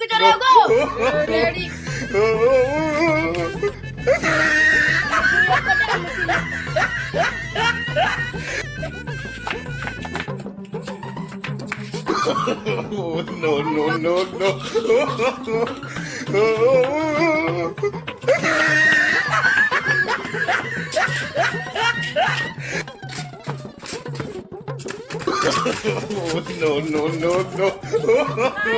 लुंगी चोरेगो ready No, no, no, no. No, no, no, no.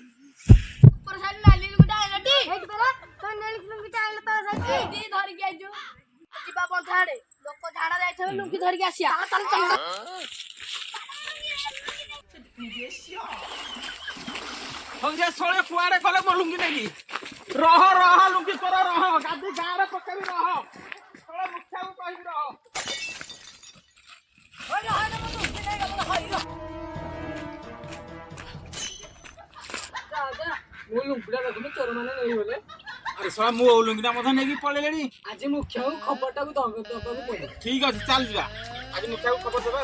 परसाद नाली लुंगी डालटी एक बेला तो नाली लुंगी डाल तो सच्ची दी धरि के आजू जीवा बंधाड़े लोक झाड़ा जाय छ लुंगी धरि के आसिया चल चल संगे सोळे कुआरे गले मो लुंगी नेली रह रह लुंगी तोर रह गादी गारे पकेबी रह सोळे मुखिया को कहिबी रह होय होय ना मो लुंगी नै गलो होय रो जा मो लुंगीटा देखुन चोर माने नै होले अरे सोळा मो लुंगीटा मथा नेकी पळेलेडी आज मुखिया को खबरटा को दबाको पड़े ठीक अछि चल जा आज मुखिया को खबर देबा